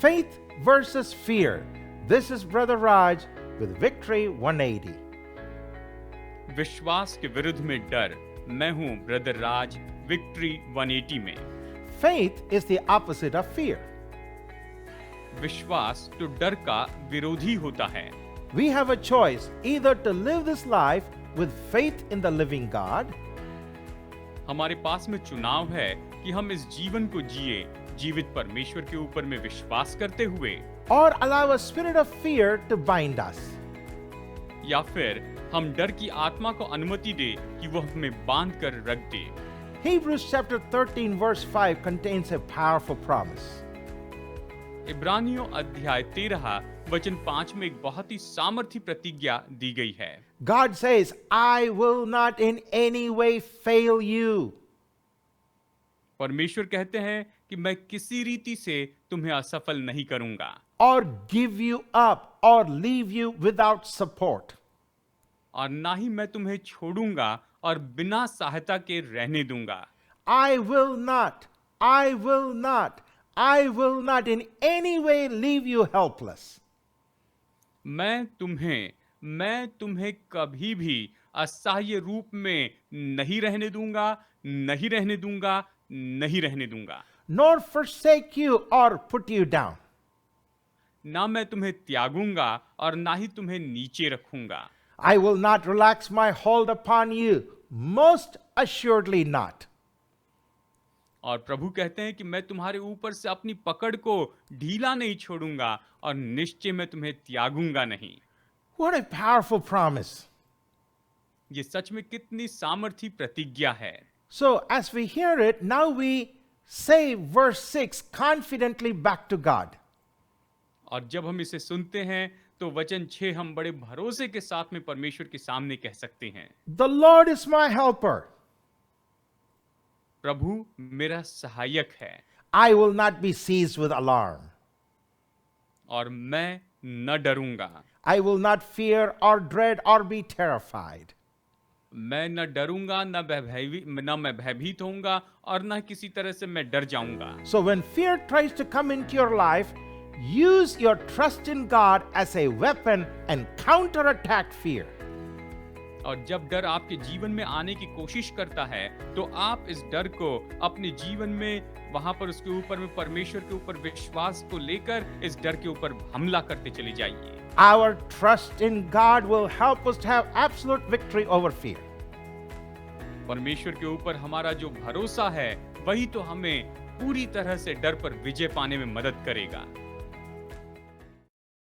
Faith versus fear. This is Brother Raj with Victory 180. विश्वास के विरुद्ध में डर। मैं हूं ब्रदर राज, विक्ट्री 180 में। Faith is the opposite of fear. विश्वास तो डर का विरोधी होता है। We have a choice either to live this life with faith in the living God, हमारे पास में चुनाव है कि हम इस जीवन को जिए जीवित परमेश्वर के ऊपर में विश्वास करते हुए, or allow a spirit of fear to bind us. या फिर हम डर की आत्मा को अनुमति दे कि वो हमें बांध कर रख दे। Hebrews chapter 13 verse 5 contains a powerful promise. इब्रानियों अध्याय 13 वचन 5 में एक बहुत ही सामर्थी प्रतिज्ञा दी गई है। God says, I will not in any way fail you. परमेश्वर कहते हैं कि मैं किसी रीति से तुम्हें असफल नहीं करूंगा, Or give you up or leave you without support. और ना ही मैं तुम्हें छोड़ूंगा और बिना सहायता के रहने दूंगा। I will not in any way leave you helpless. मैं तुम्हें कभी भी असहाय रूप में नहीं रहने दूंगा, नहीं रहने दूंगा, नहीं रहने दूंगा। Nor forsake you or put you down. ना मैं तुम्हें त्यागूंगा और ना ही तुम्हें नीचे रखूंगा। I will not relax my hold upon you, most assuredly not. और प्रभु कहते हैं कि मैं तुम्हारे ऊपर से अपनी पकड़ को ढीला नहीं छोड़ूंगा और निश्चय मैं तुम्हें त्यागूंगा नहीं। What a powerful promise. ये सच में कितनी सामर्थी प्रतिज्ञा है। So as we hear it, now we say verse 6 confidently back to God. और जब हम इसे सुनते हैं तो वचन 6 हम बड़े भरोसे के साथ में परमेश्वर के सामने कह सकते हैं, The Lord is my helper. प्रभु मेरा सहायक है I will not be seized with alarm. और मैं न डरूंगा। I will not fear or dread or be terrified. मैं न डरूंगा, न मैं भयभीत होऊंगा और न किसी तरह से मैं डर जाऊंगा। So when fear tries to come into your life, use your trust in God as a weapon and counterattack fear. और जब डर आपके जीवन में आने की कोशिश करता है तो आप इस डर को अपने जीवन में वहां पर उसके ऊपर में परमेश्वर के ऊपर विश्वास को लेकर इस डर के ऊपर हमला करते चले जाइए। Our trust in God will help us to have absolute victory over fear. परमेश्वर के ऊपर हमारा जो भरोसा है वही तो हमें पूरी तरह से डर पर विजय पाने में मदद करेगा।